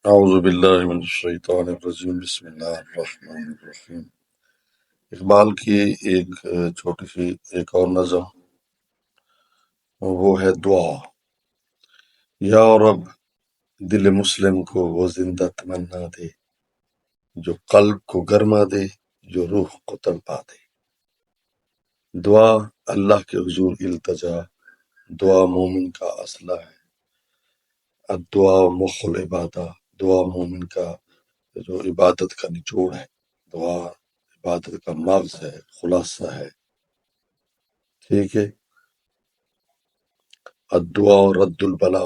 اعوذ باللہ من الشیطان الرجیم بسم اللہ الرحمن الرحیم۔ اقبال کی ایک چھوٹی سی ایک اور نظم، وہ ہے دعا۔ یا رب دل مسلم کو وہ زندہ تمنا دے، جو قلب کو گرما دے، جو روح کو تڑپا دے۔ دعا اللہ کے حضور التجا، دعا مومن کا اسلحہ ہے۔ الدعا مخ العبادہ، دعا مومن کا جو عبادت کا نچوڑ ہے، دعا عبادت کا مغز ہے، خلاصہ ہے، ٹھیک ہے۔ الدعا رد البلا،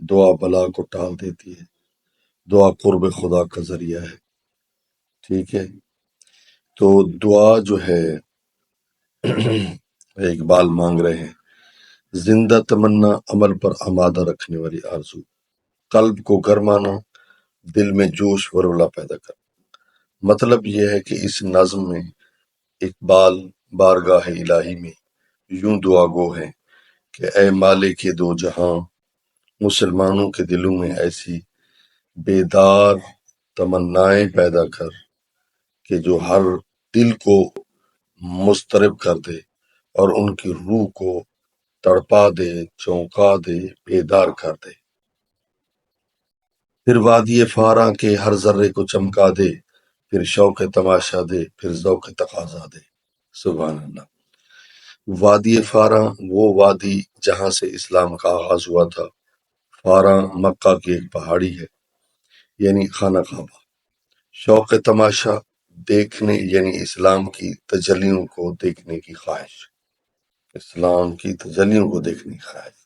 دعا بلا کو ٹال دیتی ہے، دعا قرب خدا کا ذریعہ ہے، ٹھیک ہے۔ تو دعا جو ہے اقبال مانگ رہے ہیں، زندہ تمنا، عمل پر آمادہ رکھنے والی آرزو، قلب کو گرمانا، دل میں جوش ورولہ پیدا کرنا۔ مطلب یہ ہے کہ اس نظم میں اقبال بارگاہ الہی میں یوں دعا گو ہے کہ اے مالک دو جہاں، مسلمانوں کے دلوں میں ایسی بیدار تمنائیں پیدا کر کہ جو ہر دل کو مضطرب کر دے اور ان کی روح کو تڑپا دے، چونکا دے، بیدار کر دے۔ پھر وادی فاراں کے ہر ذرے کو چمکا دے، پھر شوق تماشا دے، پھر ذوق تقاضا دے۔ سبحان اللہ۔ وادی فاراں وہ وادی جہاں سے اسلام کا آغاز ہوا تھا۔ فاراں مکہ کی ایک پہاڑی ہے، یعنی خانہ کعبہ۔ شوق تماشا، دیکھنے یعنی اسلام کی تجلیوں کو دیکھنے کی خواہش، اسلام کی تجلیوں کو دیکھنے کی خواہش۔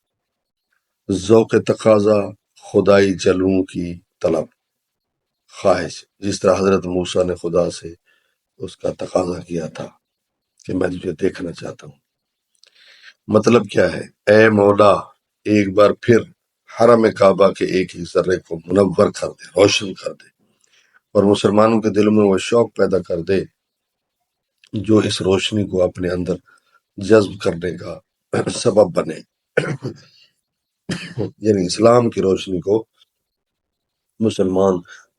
ذوق تقاضا، خدائی جلووں کی طلب، خواہش، جس طرح حضرت موسیٰ نے خدا سے اس کا تقاضا کیا تھا کہ میں تجھے دیکھنا چاہتا ہوں۔ مطلب کیا ہے؟ اے مولا ایک بار پھر حرم کعبہ کے ایک ہی ذرے کو منور کر دے، روشن کر دے، اور مسلمانوں کے دلوں میں وہ شوق پیدا کر دے جو اس روشنی کو اپنے اندر جذب کرنے کا سبب بنے، یعنی اسلام کی روشنی کو مسلمان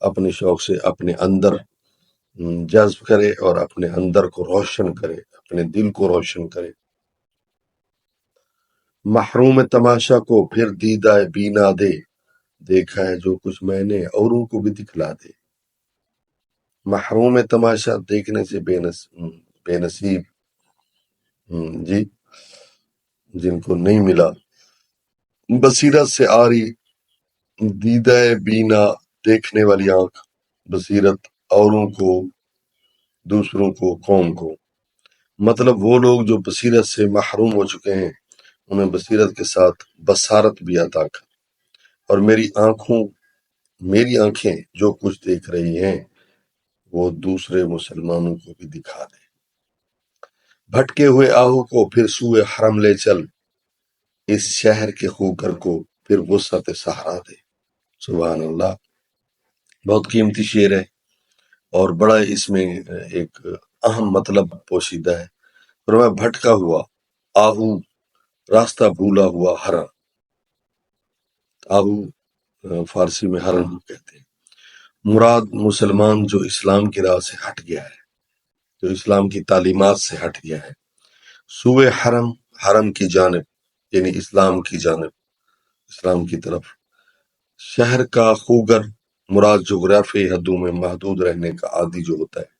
اپنے شوق سے اپنے اندر جذب کرے اور اپنے اندر کو روشن کرے، اپنے دل کو روشن کرے۔ محروم تماشا کو پھر دیدہ بینا دے، دیکھا ہے جو کچھ میں نے اوروں کو بھی دکھلا دے۔ محروم تماشا، دیکھنے سے بے نصیب جی، جن کو نہیں ملا۔ بصیرت سے آری، دیدہ بینا دیکھنے والی آنکھ، بصیرت اوروں کو، دوسروں کو، قوم کو۔ مطلب وہ لوگ جو بصیرت سے محروم ہو چکے ہیں، انہیں بصیرت کے ساتھ بصارت بھی عطا کر، اور میری آنکھیں جو کچھ دیکھ رہی ہیں وہ دوسرے مسلمانوں کو بھی دکھا دے۔ بھٹکے ہوئے آہو کو پھر سوئے حرم لے چل، اس شہر کے خوگر کو پھر وسعت صحرا دے۔ سبحان اللہ۔ بہت قیمتی شعر ہے اور بڑا اس میں ایک اہم مطلب پوشیدہ ہے۔ فرمایا بھٹکا ہوا آہو، راستہ بھولا ہوا ہرن۔ آہو فارسی میں ہرن کہتے ہیں۔ مراد مسلمان جو اسلام کی راہ سے ہٹ گیا ہے، جو اسلام کی تعلیمات سے ہٹ گیا ہے۔ سوئے حرم، حرم کی جانب یعنی اسلام کی جانب، اسلام کی طرف۔ شہر کا خوگر، مراد جغرافیائی حدوں میں محدود رہنے کا عادی جو ہوتا ہے۔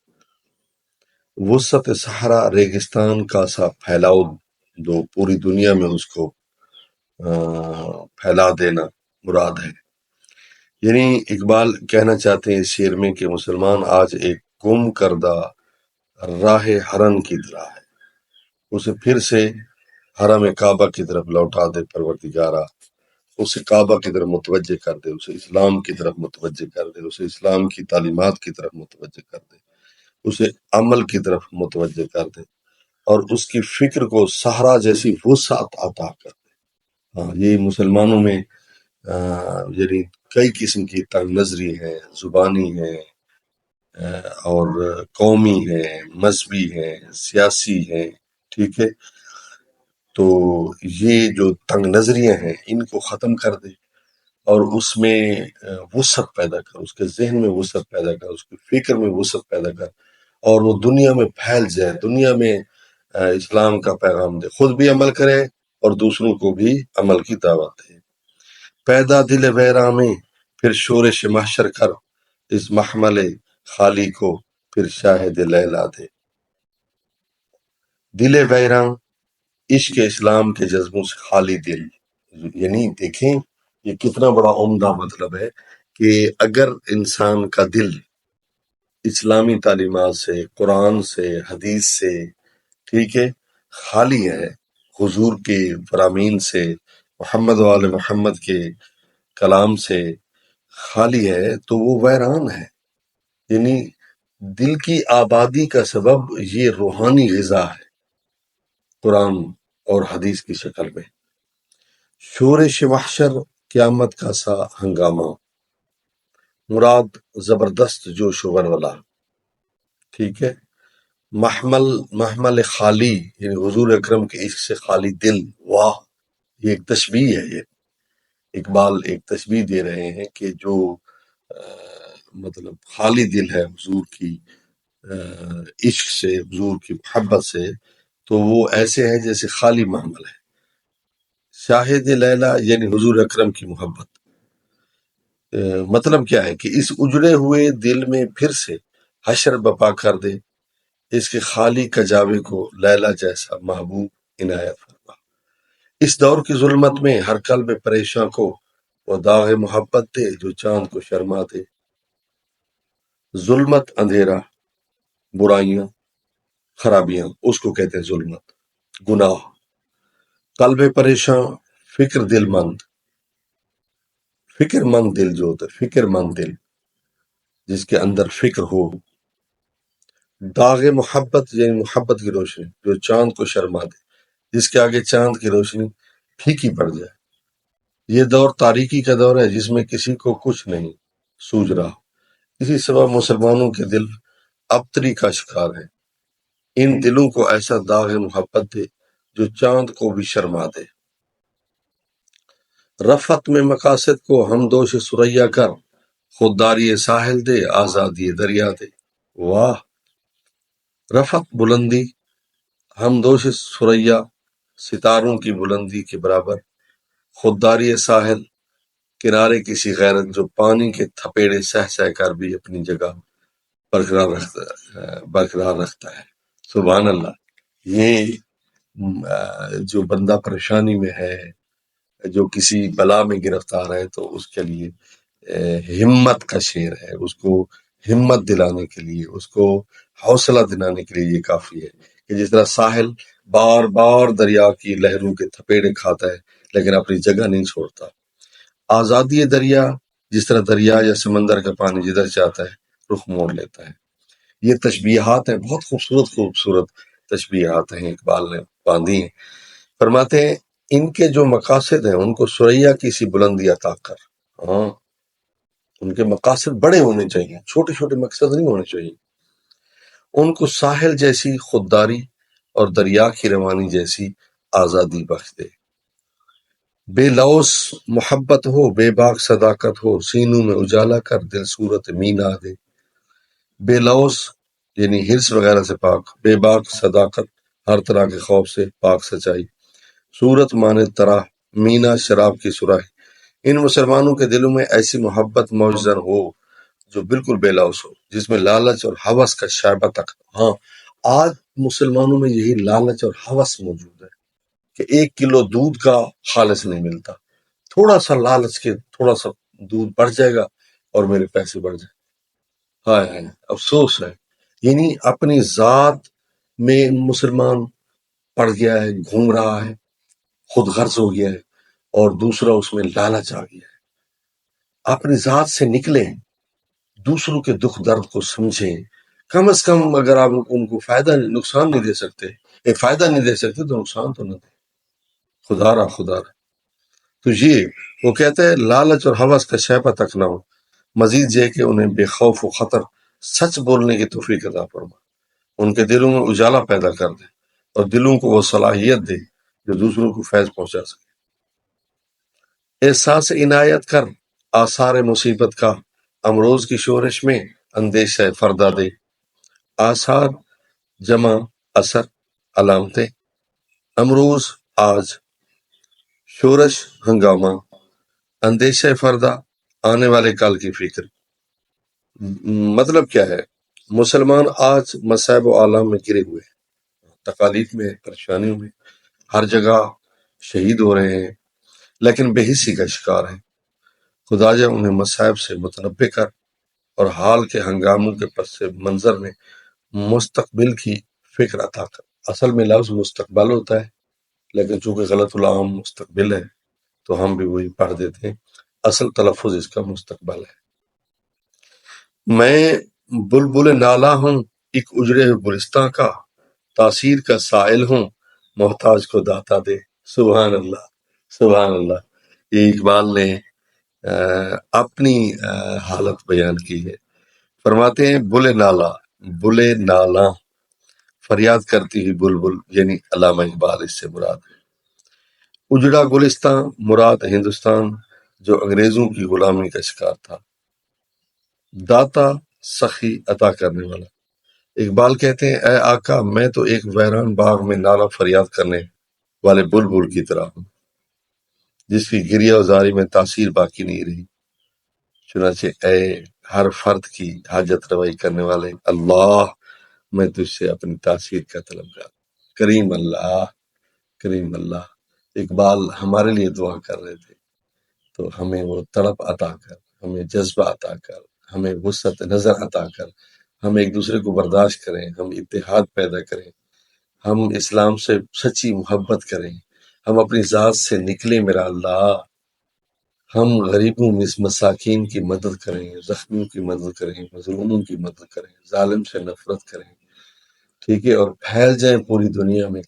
وسعت صحرا، ریگستان کا سا پھیلاؤ دو، پوری دنیا میں اس کو پھیلا دینا مراد ہے۔ یعنی اقبال کہنا چاہتے ہیں اس شعر میں کہ مسلمان آج ایک گم کردہ راہ حرم کی طرح ہے، اسے پھر سے حرم کعبہ کی طرف لوٹا دے پروردگارا، اسے کعبہ کی طرف متوجہ کر دے، اسے اسلام کی طرف متوجہ کر دے، اسے اسلام کی تعلیمات کی طرف متوجہ کر دے، اسے عمل کی طرف متوجہ کر دے، اور اس کی فکر کو صحرا جیسی وسعت عطا کر دے۔ ہاں، یہ مسلمانوں میں یعنی کئی قسم کی تنگ نظری ہیں، زبانی ہیں اور قومی ہیں، مذہبی ہیں، سیاسی ہیں، ٹھیک ہے۔ تو یہ جو تنگ نظریاں ہیں ان کو ختم کر دے، اور اس میں وسعت پیدا کر، اس کے ذہن میں وسعت پیدا کر، اس کی فکر میں وسعت پیدا کر، اور وہ دنیا میں پھیل جائے، دنیا میں اسلام کا پیغام دے، خود بھی عمل کرے اور دوسروں کو بھی عمل کی دعوت دے۔ پیدا دل ویراں میں پھر شورش محشر کر، اس محمل خالی کو پھر شاہد لیلا دے۔ دل ویراں عشق اسلام کے جذبوں سے خالی دل، یعنی دیکھیں یہ کتنا بڑا عمدہ مطلب ہے کہ اگر انسان کا دل اسلامی تعلیمات سے، قرآن سے، حدیث سے، ٹھیک ہے، خالی ہے، حضور کے فرامین سے، محمد و آل محمد کے کلام سے خالی ہے، تو وہ ویران ہے۔ یعنی دل کی آبادی کا سبب یہ روحانی غذا ہے قرآن اور حدیث کی شکل میں۔ شورش محشر قیامت کا سا ہنگامہ، مراد زبردست جوش و ولولہ، ٹھیک ہے۔ محمل خالی، یعنی حضور اکرم کے عشق سے خالی دل، واہ، یہ ایک تشبیہ ہے، یہ اقبال ایک تشبیہ دے رہے ہیں کہ جو مطلب خالی دل ہے حضور کی عشق سے، حضور کی محبت سے، تو وہ ایسے ہے جیسے خالی محمل ہے۔ شاہد لیلا یعنی حضور اکرم کی محبت، مطلب کیا ہے کہ اس اجڑے ہوئے دل میں پھر سے حشر بپا کر دے، اس کے خالی کجاوے کو لیلا جیسا محبوب عنایت فرما۔ اس دور کی ظلمت میں ہر قلب پریشاں کو وہ داغ محبت دے جو چاند کو شرما دے۔ ظلمت اندھیرا، برائیاں، خرابیاں، اس کو کہتے ہیں ظلمت، گناہ۔ قلب پریشاں، فکر دل مند، فکر مند دل جو ہوتا ہے، فکر مند دل جس کے اندر فکر ہو۔ داغ محبت یعنی محبت کی روشنی جو چاند کو شرما دے، جس کے آگے چاند کی روشنی پھیکی پڑ جائے۔ یہ دور تاریکی کا دور ہے جس میں کسی کو کچھ نہیں سوجھ رہا، اسی سبب مسلمانوں کے دل ابتری کا شکار ہے۔ ان دلوں کو ایسا داغ محبت دے جو چاند کو بھی شرما دے۔ رفعت میں مقاصد کو ہمدوش ثریا کر، خودداری ساحل دے، آزادی دریا دے۔ واہ، رفعت بلندی، ہمدوش ثریا ستاروں کی بلندی کے برابر، خودداری ساحل کنارے کسی غیرت جو پانی کے تھپیڑے سہ سہ کر بھی اپنی جگہ برقرار رکھتا ہے۔ سبحان اللہ۔ یہ جو بندہ پریشانی میں ہے، جو کسی بلا میں گرفتار ہے، تو اس کے لیے ہمت کا شعر ہے، اس کو ہمت دلانے کے لیے، اس کو حوصلہ دلانے کے لیے یہ کافی ہے کہ جس طرح ساحل بار بار دریا کی لہروں کے تھپیڑے کھاتا ہے لیکن اپنی جگہ نہیں چھوڑتا۔ آزادی دریا، جس طرح دریا یا سمندر کا پانی جدھر چاہتا ہے رخ موڑ لیتا ہے۔ یہ تشبیہات ہیں، بہت خوبصورت تشبیہات ہیں اقبال نے باندھی ہیں۔ فرماتے ہیں ان کے جو مقاصد ہیں ان کو ثریا کی سی بلندی عطا کر۔ ہاں، ان کے مقاصد بڑے ہونے چاہیے، چھوٹے چھوٹے مقصد نہیں ہونے چاہیے۔ ان کو ساحل جیسی خودداری اور دریا کی روانی جیسی آزادی بخش دے۔ بے لوث محبت ہو، بے باک صداقت ہو، سینوں میں اجالا کر دل صورت مینا دے۔ بے لوث یعنی حرص وغیرہ سے پاک، بے باک صداقت ہر طرح کے خوف سے پاک سچائی، صورت مانے طرح، مینا شراب کی سراہی۔ ان مسلمانوں کے دلوں میں ایسی محبت موجزن ہو جو بالکل بے لوث ہو، جس میں لالچ اور ہوس کا شائبہ تک۔ ہاں، آج مسلمانوں میں یہی لالچ اور ہوس موجود ہے کہ 1 کلو دودھ کا خالص نہیں ملتا، تھوڑا سا لالچ کے تھوڑا سا دودھ بڑھ جائے گا اور میرے پیسے بڑھ جائیں۔ ہائے ہائے، افسوس ہے۔ یعنی اپنی ذات میں مسلمان پڑ گیا ہے، گھوم رہا ہے، خود غرض ہو گیا ہے، اور دوسرا اس میں لالچ آ گیا ہے۔ اپنی ذات سے نکلیں، دوسروں کے دکھ درد کو سمجھیں، کم از کم اگر آپ ان کو نقصان نہیں دے سکتے، فائدہ نہیں دے سکتے تو نقصان تو نہ دیں، خدا را۔ تو یہ وہ کہتے ہیں لالچ اور ہوس کا شائبہ تک نہ ہو، مزید یہ کہ انہیں بے خوف و خطر سچ بولنے کی توفیق عطا فرما، ان کے دلوں میں اجالا پیدا کر دے اور دلوں کو وہ صلاحیت دے جو دوسروں کو فیض پہنچا سکے۔ احساس عنایت کر آثار مصیبت کا، امروز کی شورش میں اندیشہ فردا دے۔ آثار جمع اثر، علامتیں، امروز آج، شورش ہنگامہ، اندیشہ فردہ آنے والے کل کی فکر۔ مطلب کیا ہے؟ مسلمان آج مصائب و آلام میں گرے ہوئے ہیں، تکالیف میں، پریشانیوں میں، ہر جگہ شہید ہو رہے ہیں، لیکن بے حسی کا شکار ہیں۔ خدا جا انہیں مصائب سے متنبع کر اور حال کے ہنگاموں کے پس منظر میں مستقبل کی فکر عطا کر۔ اصل میں لفظ مستقبل ہوتا ہے، لیکن چونکہ غلط العام مستقبل ہے تو ہم بھی وہی پڑھ دیتے ہیں۔ اصل تلفظ اس کا مستقبل ہے۔ میں بلبل نالہ ہوں ایک اجڑے گلستاں کا، تاثیر کا سائل ہوں محتاج کو داتا دے۔ سبحان اللہ، سبحان اللہ۔ یہ اقبال نے اپنی حالت بیان کی ہے۔ فرماتے ہیں بل نالا فریاد کرتی ہوئی بلبل، یعنی علامہ اقبال اس سے مراد ہے۔ اجڑا گلستان مراد ہندوستان جو انگریزوں کی غلامی کا شکار تھا۔ داتا سخی عطا کرنے والا۔ اقبال کہتے ہیں اے آقا میں تو ایک ویران باغ میں نالا فریاد کرنے والے بلبل کی طرح ہوں جس کی گریہ و زاری میں تاثیر باقی نہیں رہی۔ چنانچہ اے ہر فرد کی حاجت روائی کرنے والے اللہ، میں تجھ سے اپنی تاثیر کا طلبگار۔ کریم اللہ، کریم اللہ۔ اقبال ہمارے لیے دعا کر رہے تھے، تو ہمیں وہ تڑپ عطا کر، ہمیں جذبہ عطا کر، ہمیں وسعت نظر عطا کر، ہم ایک دوسرے کو برداشت کریں، ہم اتحاد پیدا کریں، ہم اسلام سے سچی محبت کریں، ہم اپنی ذات سے نکلیں میرا اللہ، ہم غریبوں مساکین کی مدد کریں، زخمیوں کی مدد کریں، مظلوموں کی مدد کریں، ظالم سے نفرت کریں، ٹھیک ہے، اور پھیل جائیں پوری دنیا میں،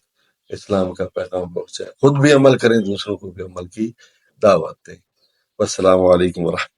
اسلام کا پیغام پہنچائیں، خود بھی عمل کریں، دوسروں کو بھی عمل کی دعوت دیں۔ والسلام علیکم ورحمۃ اللہ۔